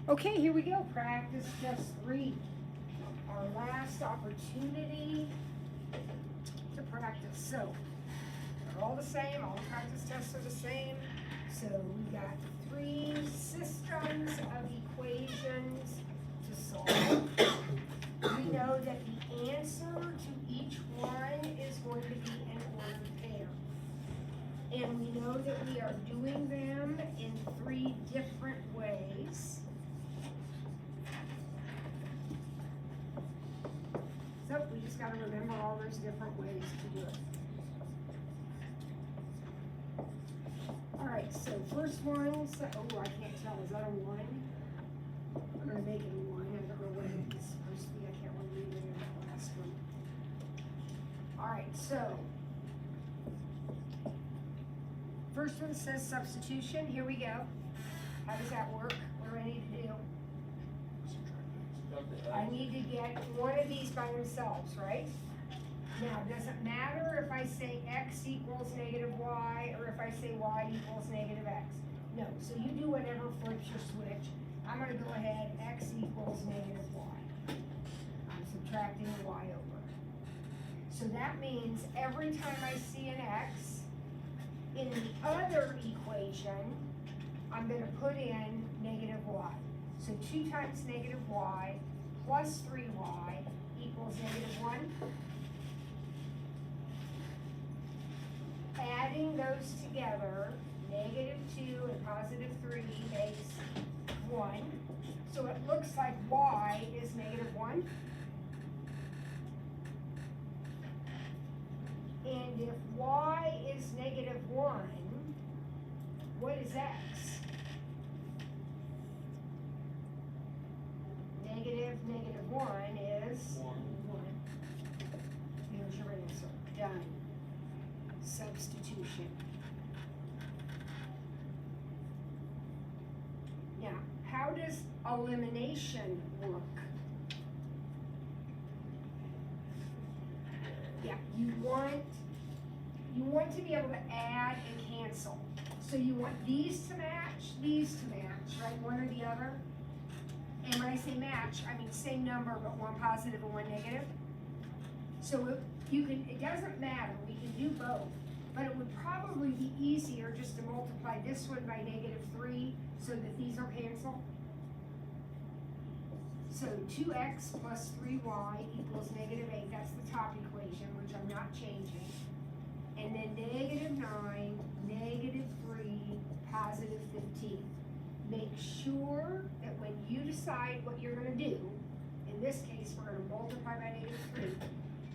Okay, here we go. Practice test 3. Our last opportunity to practice. So, they're all the same. All the practice tests are the same. So, we got 3 systems of equations to solve. We know that the answer to each one is going to be an ordered pair. And we know that we are doing them in 3 different ways. So we just got to remember all those different ways to do it. All right, so first one, so, oh, I can't tell, is that a 1? I'm going to make it a 1. I don't know what it is supposed to be. I can't remember it in the last one. All right, so first one says substitution. Here we go. How does that work? What do I need to do? I need to get one of these by themselves, right? Now, does it matter if I say x equals negative y or if I say y equals negative x? No, so you do whatever flips your switch. I'm going to go ahead, x equals negative y. I'm subtracting a y over. So that means every time I see an x, in the other equation, I'm going to put in negative y. So 2 times negative y plus 3y equals negative 1. Adding those together, negative 2 and positive 3 makes 1. So it looks like y is negative 1. And if y is negative 1, what is x? Negative 1 is 1. Here's your answer. Done. Substitution. Now, how does elimination work? Yeah, you want to be able to add and cancel. So you want these to match, right? One or the other. And when I say match, I mean same number, but one positive and one negative. So it doesn't matter, we can do both, but it would probably be easier just to multiply this one by negative 3 so that these are canceled. So 2x plus 3y equals negative 8, that's the top equation, which I'm not changing. And then negative 9, negative 3, positive 15. Make sure that when you decide what you're going to do, in this case we're going to multiply by negative 3,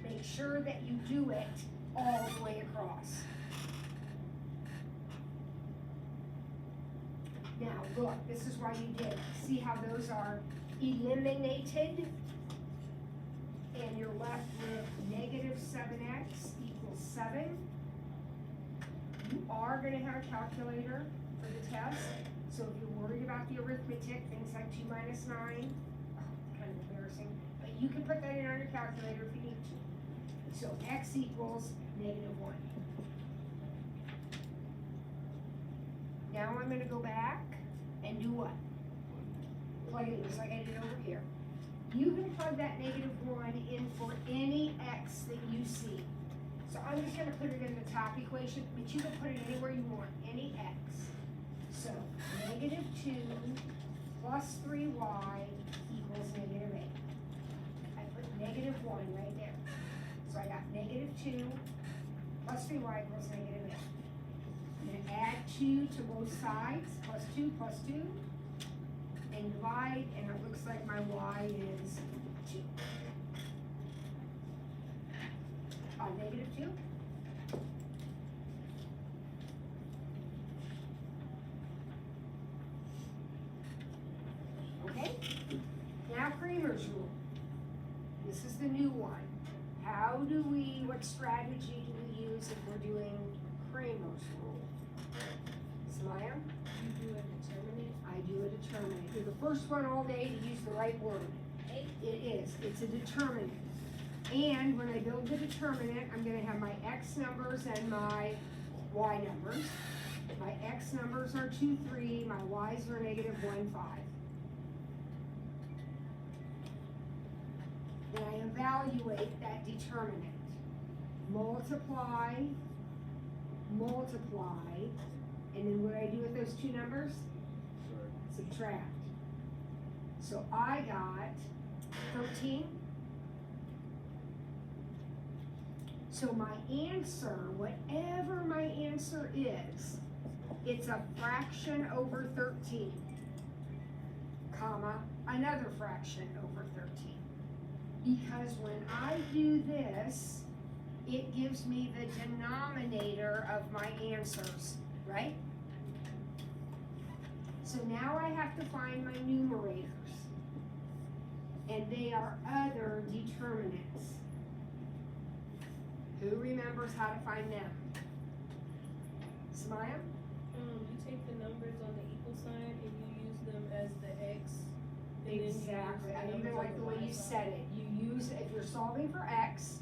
make sure that you do it all the way across. Now look, this is why you did it. See how those are eliminated? And you're left with negative 7x equals 7. You are going to have a calculator for the test. So if you're worried about the arithmetic, things like 2 minus 9, kind of embarrassing, but you can put that in on your calculator if you need to. So x equals negative 1. Now I'm going to go back and do what? Plug it in, just like I did over here. You can plug that negative 1 in for any x that you see. So I'm just going to put it in the top equation, but you can put it anywhere you want, any x. So negative 2 plus 3y equals negative 8. I put negative 1 right there. So I got negative 2 plus 3y equals negative 8. I'm going to add 2 to both sides, plus 2, and divide, and it looks like my y is 2. Negative 2. Okay? Now Kramer's rule. This is the new one. What strategy do we use if we're doing Kramer's rule? Samaya? You do a determinant. I do a determinant. You're the first one all day to use the right word. It is. It's a determinant. And when I build the determinant, I'm going to have my x numbers and my y numbers. My x numbers are 2, 3. My y's are negative 1, 5. and I evaluate that determinant. Multiply, multiply, and then what do I do with those two numbers? Subtract. So I got 13. So my answer, whatever my answer is, it's a fraction over 13, comma, another fraction over 13. Because when I do this, it gives me the denominator of my answers, right? So now I have to find my numerators. And they are other determinants. Who remembers how to find them? Smile? You take the numbers on the equal sign and you use them as the X. And then you use Exactly. the I numbers even on like the way Y you side. said it. You use, if you're solving for X,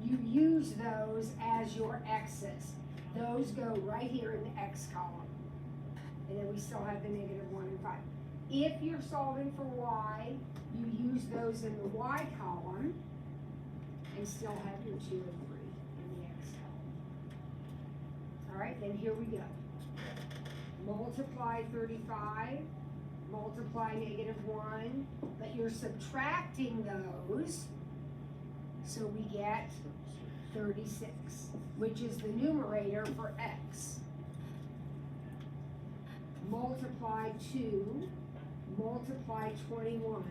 you use those as your X's. Those go right here in the X column. And then we still have the negative 1 and 5. If you're solving for Y, you use those in the Y column and still have your 2 and 3 in the X column. All right, then here we go. Multiply 35, multiply negative 1, but you're subtracting those, so we get 36, which is the numerator for X. Multiply 2, multiply 21,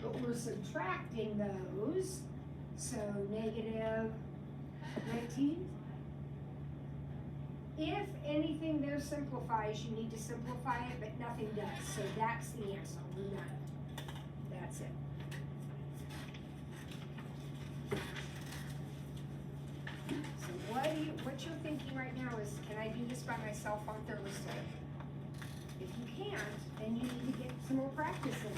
but we're subtracting those, so negative 19. If anything there simplifies, you need to simplify it, but nothing does, so that's the answer, none. That's it. So what you're thinking right now is, can I do this by myself on Thursday? If you can't, then you need to get some more practice in.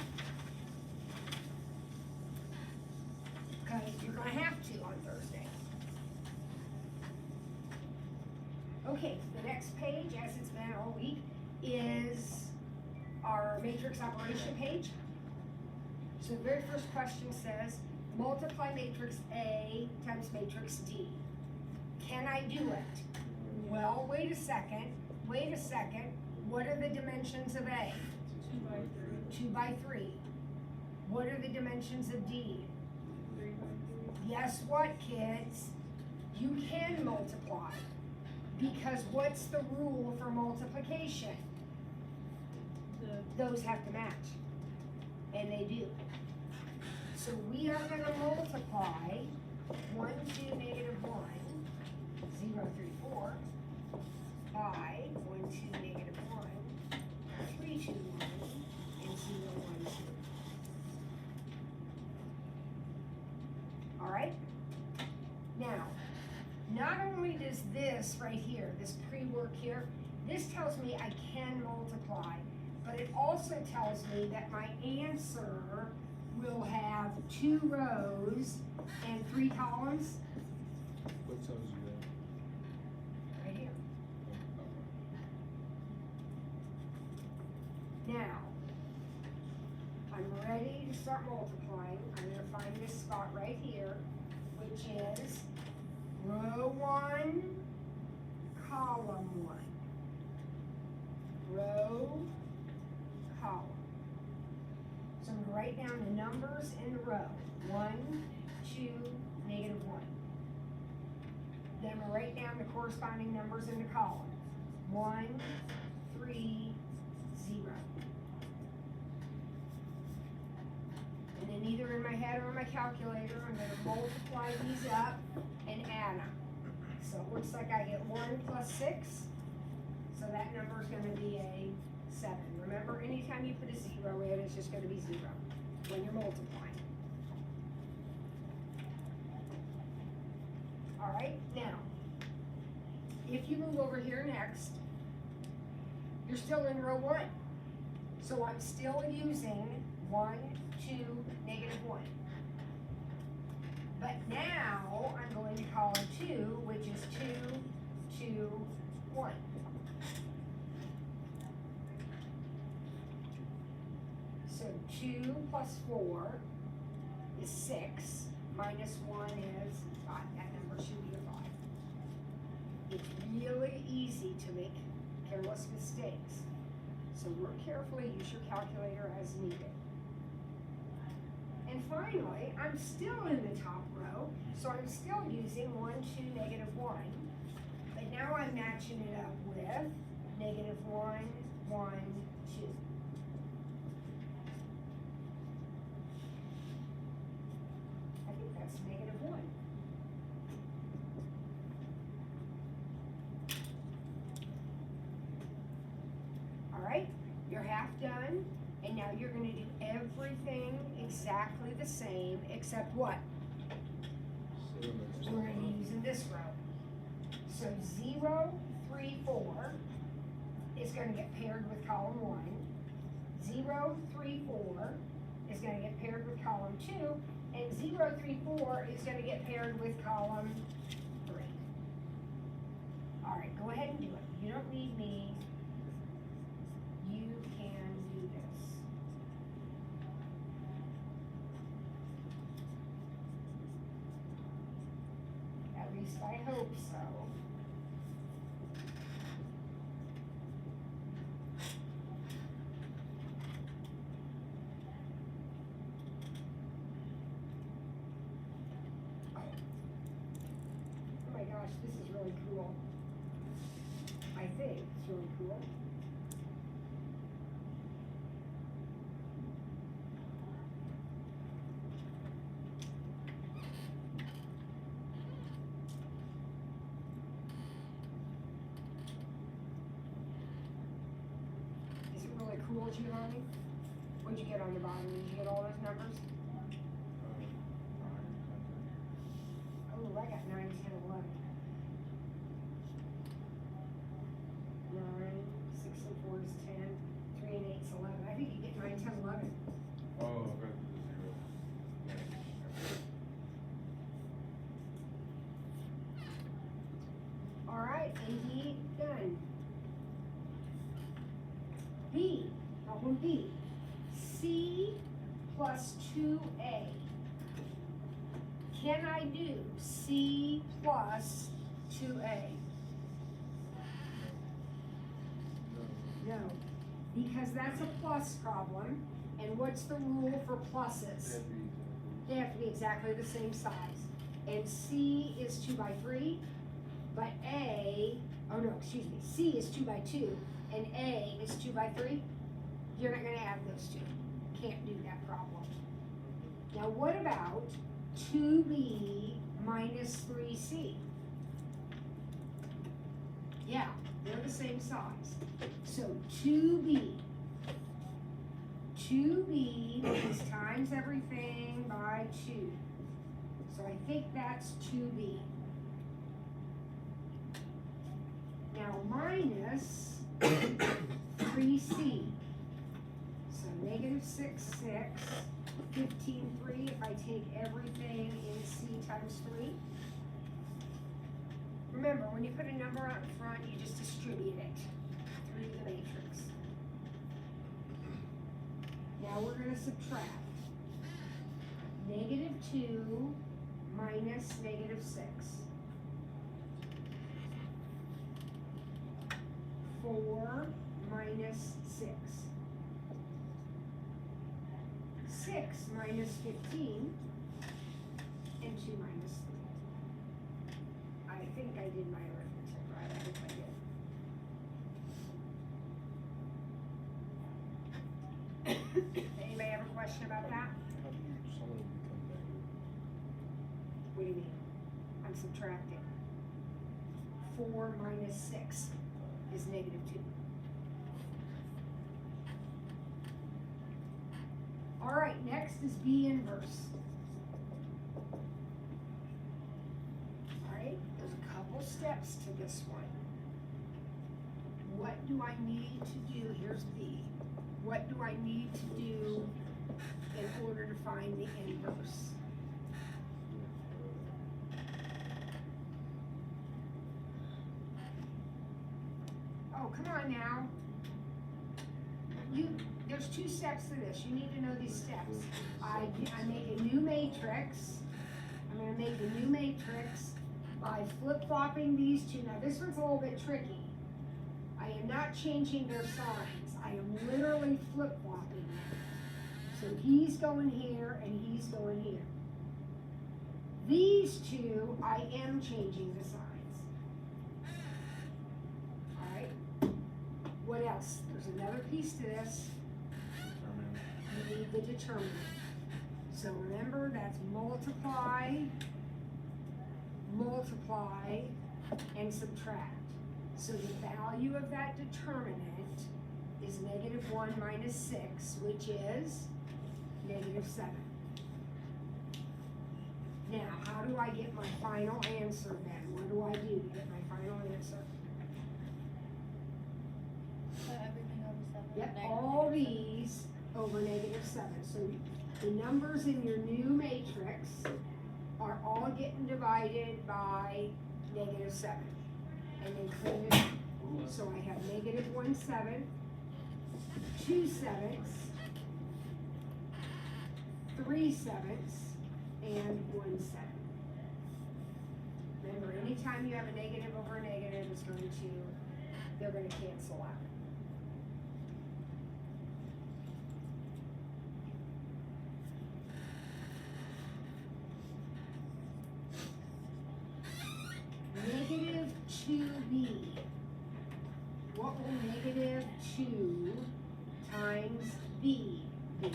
Because you're gonna have to on Thursday. Okay, the next page, as it's been all week, is our matrix operation page. So the very first question says, multiply matrix A times matrix D. Can I do it? Well, wait a second. What are the dimensions of A? 2 by 3. 2 by 3. What are the dimensions of D? 3 by 3. Guess what, kids? You can multiply. Because what's the rule for multiplication? Those have to match. And they do. So we are going to multiply 1, 2, negative 1, 0, 3, 4, by 1, 2, negative 1, 3, 2, 1, and 0, 1, 2. All right? Now, not only does this right here, this pre-work here, this tells me I can multiply, but it also tells me that my answer will have 2 rows and 3 columns. What tells you that? Right here. Now, I'm ready to start multiplying. I'm going to find this spot right here, which is row 1, column 1. Row, column. So I'm going to write down the numbers in the row. 1, 2, negative 1. Then I'm going to write down the corresponding numbers in the column. 1, 3, 0. And then either in my head or on my calculator, I'm going to multiply these up and add them. So it looks like I get 1 plus 6. So that number is going to be a 7. Remember, anytime you put a 0 in, it's just going to be 0 when you're multiplying. All right, now, if you move over here next, you're still in row 1. So I'm still using 1, 2, negative 1. But now I'm going to column 2, which is 2, 2, 1. So 2 plus 4 is 6, minus 1 is 5. That number should be a 5. It's really easy to make careless mistakes. So work carefully, use your calculator as needed. And finally, I'm still in the top row, so I'm still using 1, 2, negative 1. But now I'm matching it up with negative 1, 1, 2. I think that's negative 1. All right, you're half done, and now you're going to do everything exactly the same, except what? We're going to be using this row. So 0, 3, 4 is going to get paired with column 1. 0, 3, 4 is going to get paired with column 2. And 0, 3, 4 is going to get paired with column 3. All right, go ahead and do it. You don't need me. You can do this. At least I hope so. Oh my gosh, this is really cool. I think it's really cool. Is it really cool, Giovanni? What'd you get on the bottom? Did you get all those numbers? Oh, I got 9, 10, 11. 9, 6 and 4 is 10, 3 and 8 is 11. I think you get 9, 10, 11. Oh, okay, the 0. All right, indeed, done. B, problem B. C plus 2A. Can I do C plus 2A? No, because that's a plus problem, and what's the rule for pluses? They have to be exactly the same size. And C is 2 by 3, but A, oh no, excuse me, C is 2 by 2, and A is 2 by 3. You're not gonna add those two. Can't do that problem. Now what about 2B minus 3C? Yeah, they're the same size. So 2B is times everything by 2. So I think that's 2B. Now minus 3C. So negative 6, 6, 15, 3, if I take everything in C times 3. Remember, when you put a number out in front, you just distribute it through the matrix. Now we're going to subtract. Negative 2 minus negative 6. 4 minus 6. 6 minus 15. And 2 minus 3. I think I did my arithmetic right. I hope I did. Anybody have a question about that? How do you suddenly become negative? What do you mean? I'm subtracting. 4 minus 6 is negative 2. All right, next is B inverse. All right, there's a couple steps to this one. What do I need to do? Here's B. What do I need to do in order to find the inverse? Oh, come on now. there's 2 steps to this, you need to know these steps. I make a new matrix, I'm gonna make a new matrix by flip-flopping these 2. Now this one's a little bit tricky. I am not changing their signs, I am literally flip-flopping them. So he's going here and he's going here. These 2, I am changing the signs. Alright, what else? There's another piece to this. You need the determinant. So remember, that's multiply, multiply, and subtract. So the value of that determinant is -1 minus 6, which is -7. Now, how do I get my final answer then? What do I do to get my final answer? Put everything over 7. Yep, negative all -7. these over -7. So the numbers in your new matrix are all getting divided by -7. And then clean it up. So I have -1/7, 2/7, 3/7, and 1/7. Remember, anytime you have a negative over a negative, they're going to cancel out. -2b. What will -2 times b be?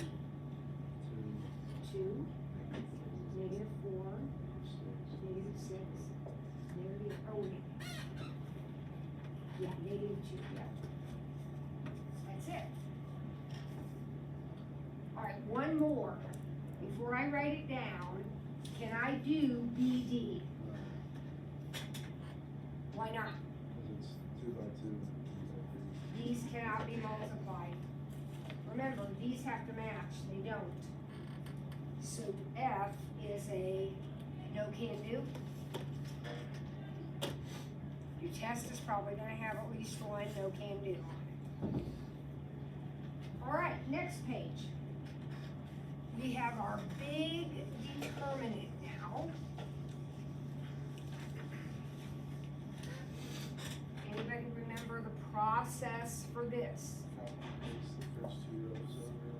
2, -4, -6, oh wait. Yeah, -2, yeah. That's it. Alright, one more. Before I write it down, can I do BD? Why not? Because it's 2 by 2. These cannot be multiplied. Remember, these have to match, they don't. So F is a no can do. Your test is probably gonna have at least one no can do on it. Alright, next page. We have our big determinant now. Anybody remember the process for this? Copy paste the first 2 rows over.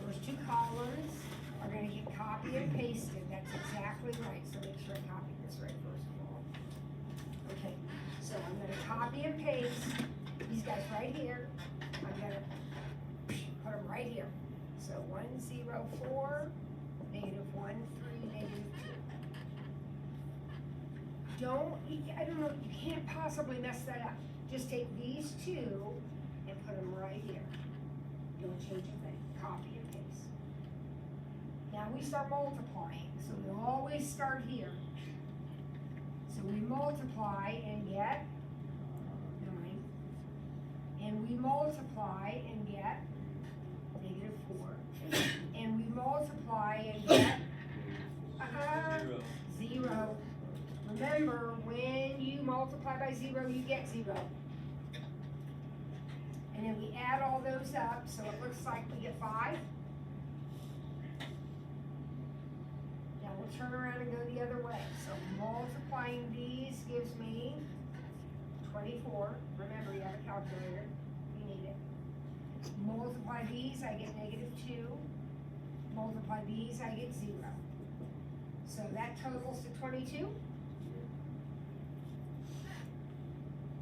First 2 columns are gonna get copy and pasted, that's exactly right, so make sure I copy this right first of all. Okay, so I'm gonna copy and paste these guys right here, I'm gonna put them right here. So 1, 0, 4, -1, 3, -2. I don't know, you can't possibly mess that up. Just take these 2 and put them right here. Don't change a thing, copy and paste. Now we start multiplying, so we always start here. So we multiply and get 9. And we multiply and get -4. And we multiply and get 0. Remember, when you multiply by 0, you get 0. And then we add all those up, so it looks like we get 5. Now we'll turn around and go the other way. So multiplying these gives me 24. Remember, you have a calculator. You need it. Multiply these, I get -2. Multiply these, I get 0. So that totals to 22.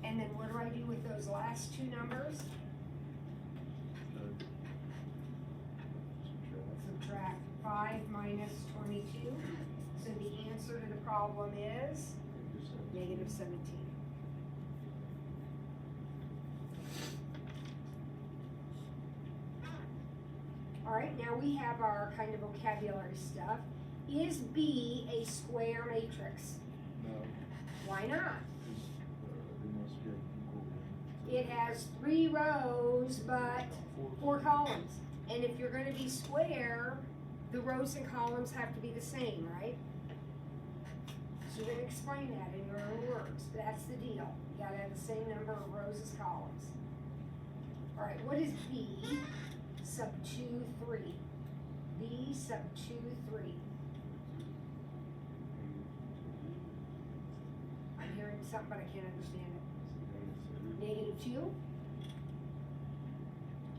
And then what do I do with those last 2 numbers? Subtract 5 minus 22. So the answer to the problem is -17. Alright, now we have our kind of vocabulary stuff. Is B a square matrix? No. Why not? They must get equal. It has 3 rows, but 4 columns. And if you're gonna be square, the rows and columns have to be the same, right? So you're gonna explain that in your own words. That's the deal. You gotta have the same number of rows as columns. Alright, what is B? sub 2, 3. B sub 2, 3. I'm hearing something, but I can't understand it. Negative 2?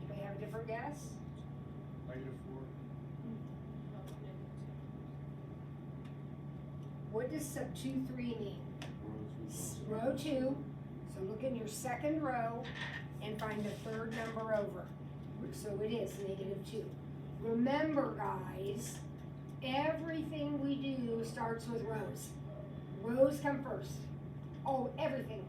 Anybody have a different guess? -4. What does sub 2, 3 mean? Row 2. So look in your second row and find the third number over. So it is -2. Remember, guys, everything we do starts with rows. Rows come first. Oh, everything.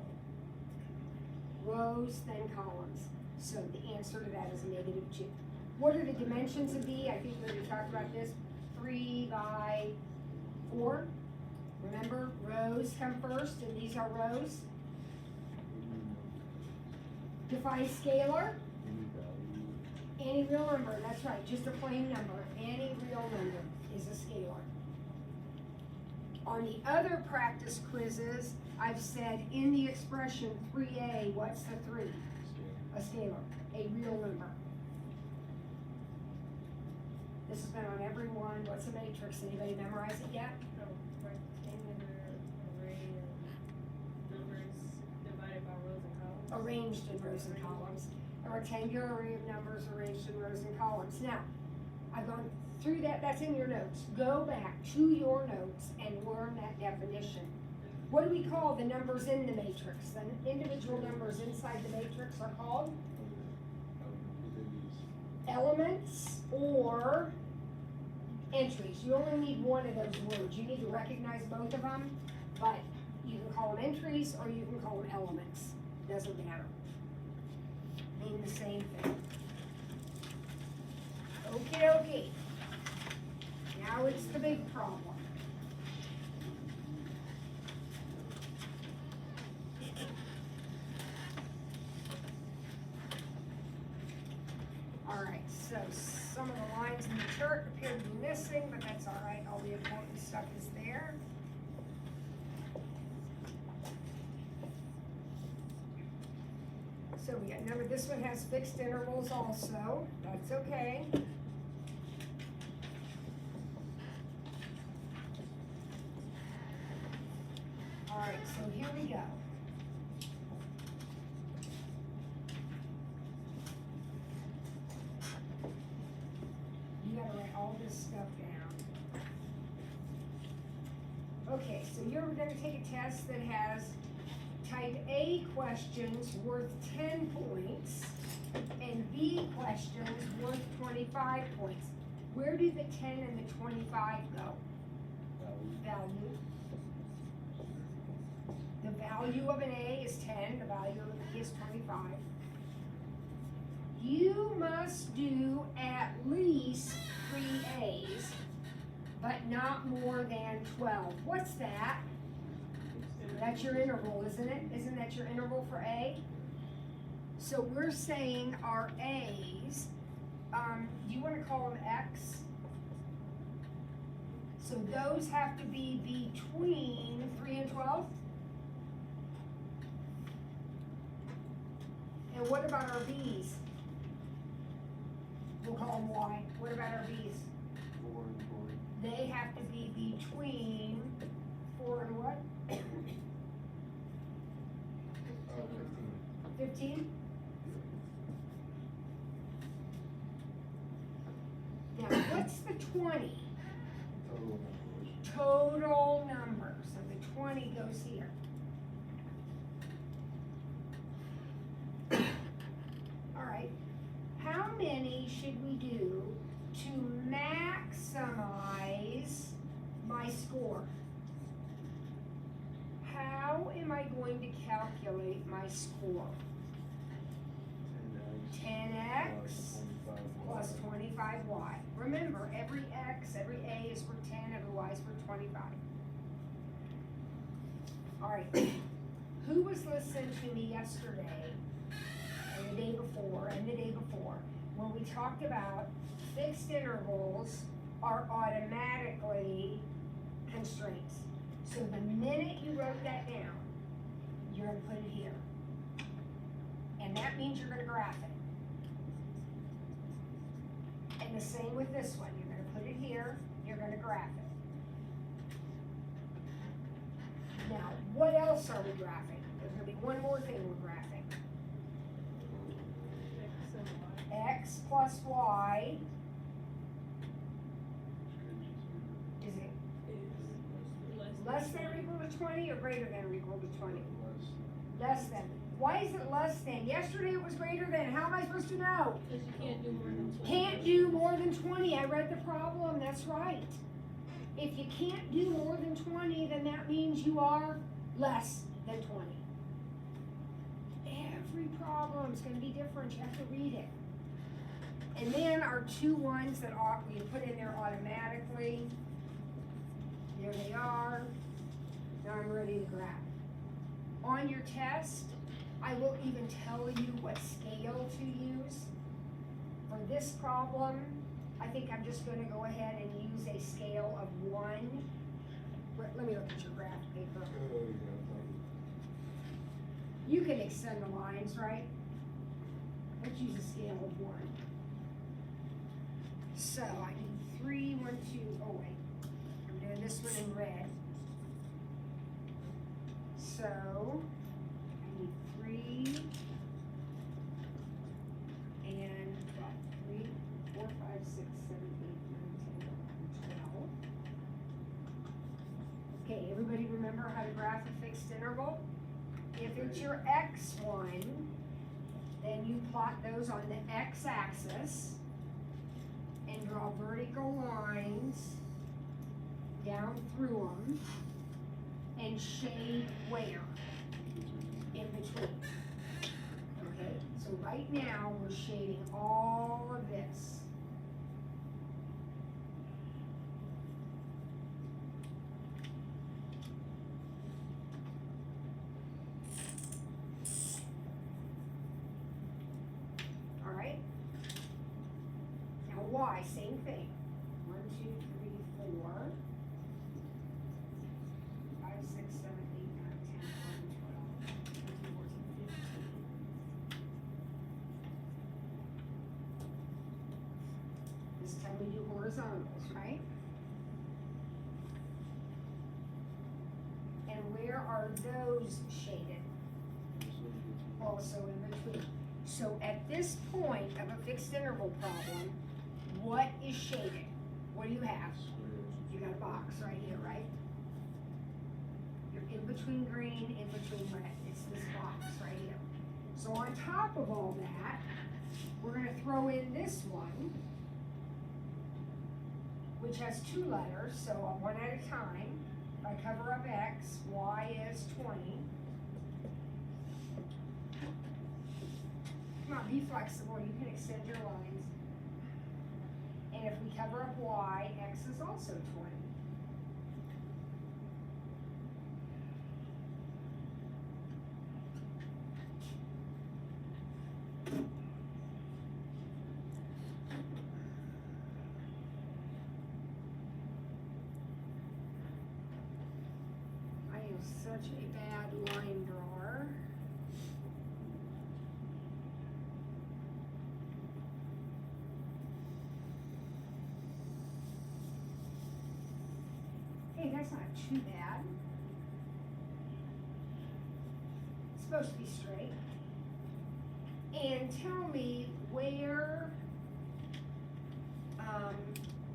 Rows, then columns. So the answer to that is -2. What are the dimensions of B? I think we already talked about this. 3 by 4. Remember, rows come first, and these are rows. Define scalar. Any real number, that's right, just a plain number. Any real number is a scalar. On the other practice quizzes, I've said in the expression 3a, what's the 3? A scalar, a real number. This has been on every one. What's a matrix? Anybody memorize it yet? No, rectangular array of numbers divided by rows and columns. Arranged in rows and columns. A rectangular array of numbers arranged in rows and columns. Now, I've gone through that, that's in your notes. Go back to your notes and learn that definition. What do we call the numbers in the matrix? The individual numbers inside the matrix are called elements or entries. You only need one of those words. You need to recognize both of them, but you can call them entries or you can call them elements. Doesn't matter. Mean the same thing. Okay. Now it's the big problem. Alright, so some of the lines in the chart appear to be missing, but that's alright. All the important stuff is there. So we got, remember this one has fixed intervals also. That's okay. Alright, so here we go. You gotta write all this stuff down. Okay, so you're gonna take a test that has type A questions worth 10 points and B questions worth 25 points. Where do the 10 and the 25 go? Value. The value of an A is 10, the value of a B is 25. You must do at least 3 A's, but not more than 12. What's that? That's your interval, isn't it? Isn't that your interval for A? So we're saying our A's, do you want to call them X? So those have to be between 3 and 12? And what about our B's? We'll call them Y. What about our B's? 4 and 4. They have to be between 4 and what? 15? Now, what's the 20? Total number. So the 20 goes here. All right. How many should we do to maximize my score? How am I going to calculate my score? 10x plus 25y. Remember, every x, every a is for 10, every y is for 25. All right, who was listening to me yesterday, and the day before, when we talked about fixed intervals are automatically constraints? So the minute you wrote that down, you're gonna put it here. And that means you're gonna graph it. And the same with this one, you're gonna put it here, you're gonna graph it. Now, what else are we graphing? There's gonna be one more thing we're graphing. X and Y. X plus Y, is it Is less than or equal to 20 or greater than or equal to 20? Less Less than. Why is it less than? Yesterday it was greater than. How am I supposed to know? Because you can't do more than 20. Can't do more than 20. I read the problem. That's right. If you can't do more than 20, then that means you are less than 20. Every problem is going to be different. You have to read it. And then our two ones that we put in there automatically. There they are. Now I'm ready to graph. On your test, I will even tell you what scale to use. For this problem, I think I'm just gonna go ahead and use a scale of 1. Let me look at your graph paper. You can extend the lines, right? Let's use a scale of 1. So I need 3, 1, 2, oh wait. I'm doing this one in red. So, I need 3, and what, 3, 4, 5, 6, 7, 8, 9, 10, 11, 12. Okay, everybody remember how to graph a fixed interval? If it's your x1, then you plot those on the x-axis and draw vertical lines down through them and shade where? In between. Okay, so right now we're shading all of this. All right. Now Y, same thing. 1, 2, 3, 4. 5, 6, 7, 8, 9, 10, 11, 12, 13, 14, 15. This time we do horizontals, right? And where are those shaded? Also in between. So at this point of a fixed interval problem, what is shaded? What do you have? You got a box right here, right? You're in between green, in between red. It's this box right here. So on top of all that, we're gonna throw in this one, which has 2 letters, so one at a time. If I cover up X, Y is 20. Come on, be flexible, you can extend your lines. And if we cover up Y, X is also 20. I am such a bad line drawer. Hey, that's not too bad. It's supposed to be straight. And tell me where,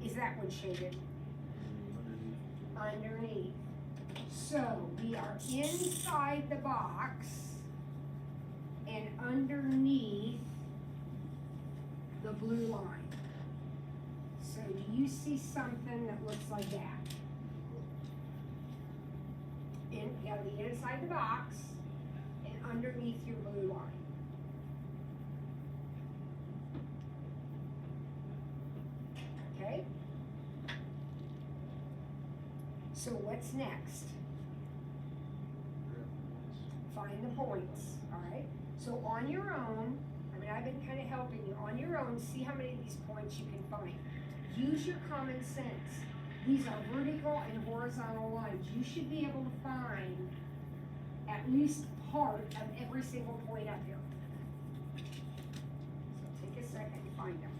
is that one shaded? Underneath. So we are inside the box and underneath the blue line. So do you see something that looks like that? You gotta be inside the box and underneath your blue line. Okay? So what's next? Find the points, alright? So on your own, I mean, I've been kind of helping you. On your own, see how many of these points you can find. Use your common sense. These are vertical and horizontal lines. You should be able to find at least part of every single point up here. So take a second to find them.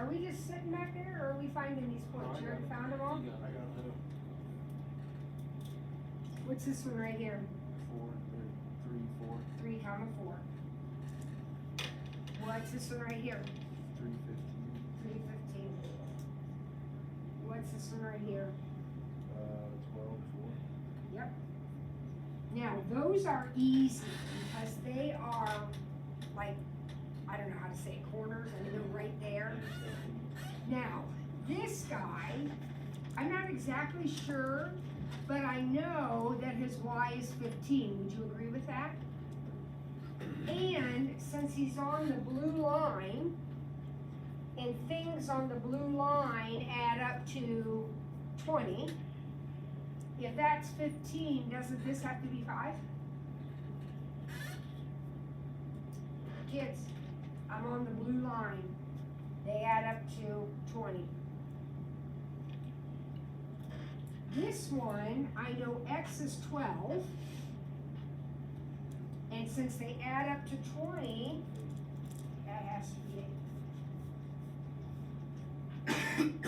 Are we just sitting back there, or are we finding these points? You already found them all? I got it. What's this one right here? 4, 3, 4, 3, 4. What's this one right here? 3, 15, 3, 15. What's this one right here? 12, 4. Yep. Now, those are easy because they are like, I don't know how to say it, corners, and they're right there. Now, this guy, I'm not exactly sure, but I know that his Y is 15. Would you agree with that? And since he's on the blue line, and things on the blue line add up to 20, if that's 15, doesn't this have to be 5? Kids, I'm on the blue line. They add up to 20. This one, I know X is 12. And since they add up to 20, that has to be 8. And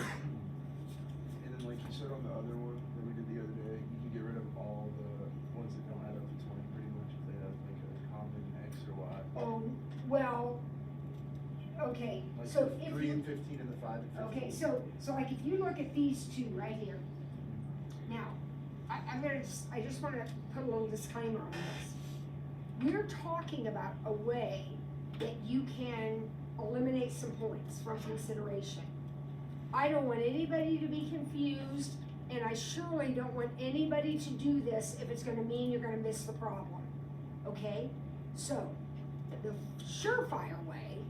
then like you said on the other one that we did the other day, you can get rid of all the ones that don't add up to 20 pretty much if they have like a common X or Y. Oh, well, okay, Like so the if 3 you, and 15 and the 5 and 15. okay, so like if you look at these two right here. Now, I just wanna put a little disclaimer on this. We're talking about a way that you can eliminate some points from consideration. I don't want anybody to be confused, and I surely don't want anybody to do this if it's gonna mean you're gonna miss the problem, okay? So, the surefire way,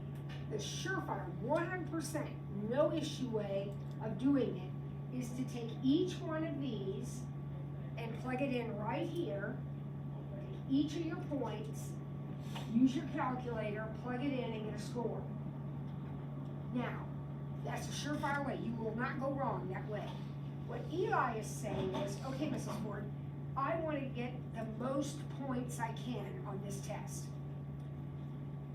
the surefire 100% no issue way of doing it is to take each one of these and plug it in right here, each of your points, use your calculator, plug it in and get a score. Now, that's a surefire way. You will not go wrong that way. What Eli is saying is, okay, Mrs. Ford, I want to get the most points I can on this test.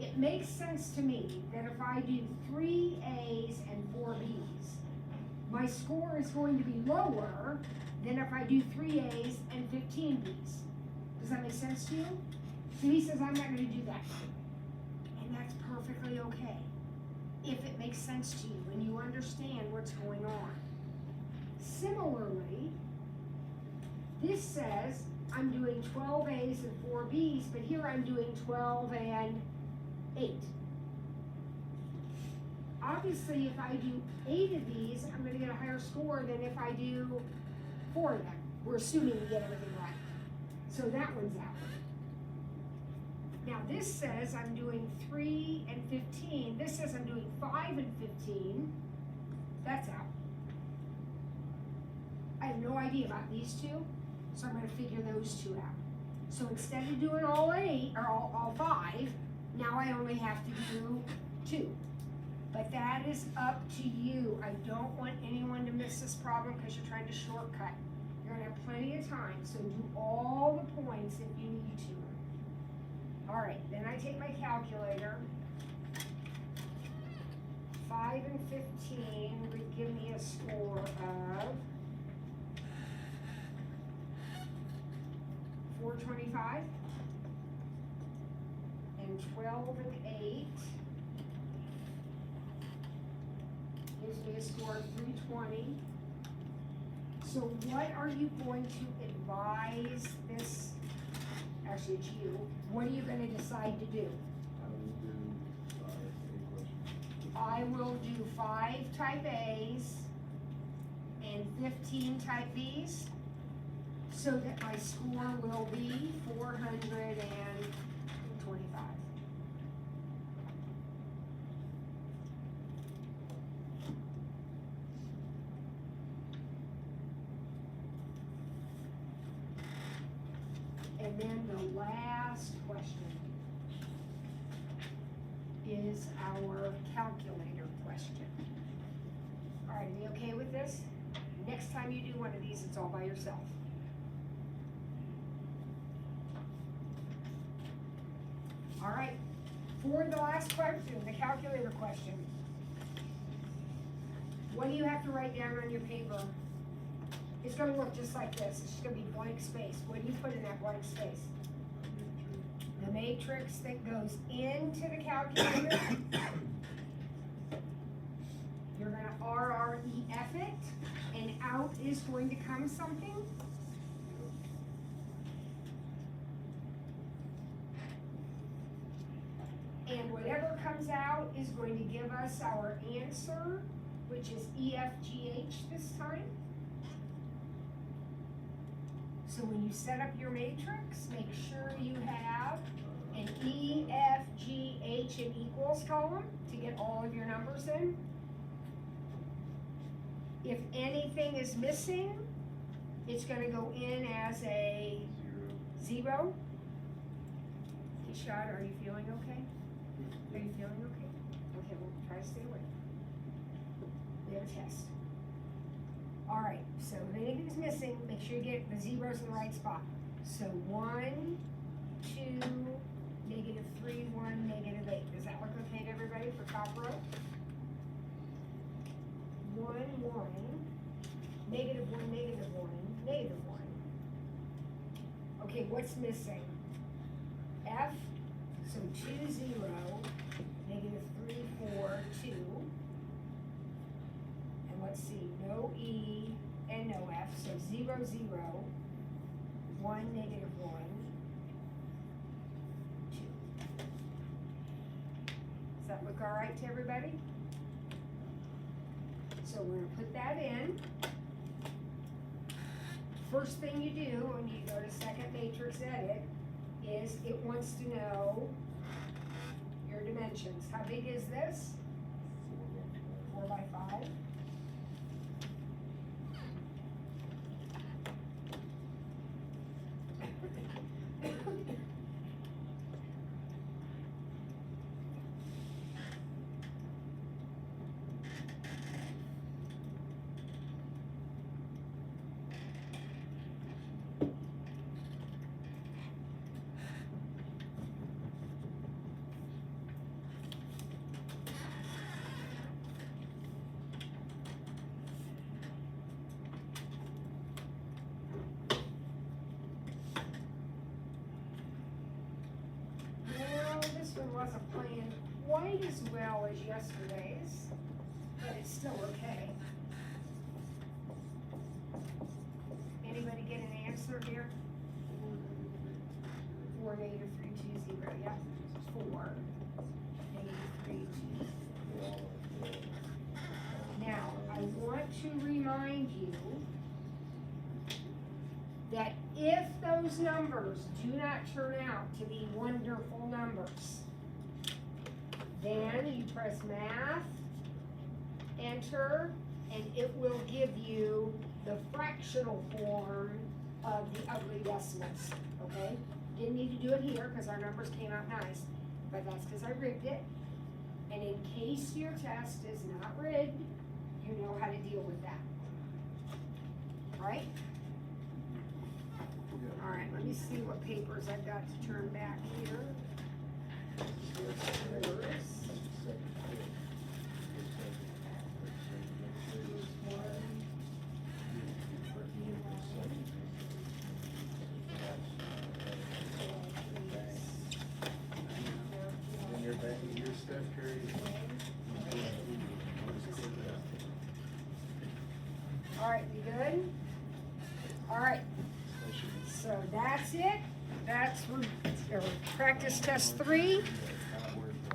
It makes sense to me that if I do 3 A's and 4 B's, my score is going to be lower than if I do 3 A's and 15 B's. Does that make sense to you? So he says, I'm not gonna do that. And that's perfectly okay. If it makes sense to you and you understand what's going on. Similarly, this says I'm doing 12 A's and 4 B's, but here I'm doing 12 and 8. Obviously, if I do 8 of these, I'm gonna get a higher score than if I do 4 of them. We're assuming we get everything right. So that one's out. Now this says I'm doing 3 and 15. This says I'm doing 5 and 15. That's out. I have no idea about these two, so I'm gonna figure those two out. So instead of doing all 8, or all 5, now I only have to do 2. But that is up to you. I don't want anyone to miss this problem because you're trying to shortcut. You're gonna have plenty of time, so do all the points if you need to. All right, then I take my calculator. 5 and 15 would give me a score of 425. And 12 and 8 gives me a score of 320. So what are you going to advise this, actually it's you, what are you gonna decide to do? I will do 5 type A's and 15 type B's, so that my score will be 425. And then the last question is our calculator question. All right, are you okay with this? Next time you do one of these, it's all by yourself. All right, for the last question, the calculator question. what do you have to write down on your paper? It's gonna look just like this, it's just gonna be blank space. What do you put in that blank space? The matrix that goes into the calculator. You're gonna RREF it, and out is going to come something. And whatever comes out is going to give us our answer, which is EFGH this time. So when you set up your matrix, make sure you have an EFGH and equals column to get all of your numbers in. If anything is missing, it's gonna go in as a 0. Kishad, are you feeling okay? Are you feeling okay? Okay, we'll try to stay awake. We have a test. Alright, so if anything's missing, make sure you get the zeros in the right spot. So 1, 2, -3, 1, -8. Does that look okay to everybody for top row? 1, 1, -1, -1, -1. Okay, what's missing? F, so 2, 0, -3, 4, 2. And let's see, no E and no F, so 0, 0, 1, -1, 2. Does that look all right to everybody? So we're gonna put that in. First thing you do when you go to second matrix edit is it wants to know your dimensions. How big is this? 4 by 5. Wasn't playing quite as well as yesterday's, but it's still okay. Anybody get an answer here? 4, -3, 2, 0, yeah, 4, -3, 2. Now, I want to remind you that if those numbers do not turn out to be wonderful numbers, then you press math, enter, and it will give you the fractional form of the ugly decimals, okay? Didn't need to do it here because our numbers came out nice, but that's because I rigged it. And in case your test is not rigged, you know how to deal with that. Right? All right, let me see what papers I've got to turn back here. Here's yours. And your Steph Curry. All right, we good? All right, so that's it. That's practice test 3.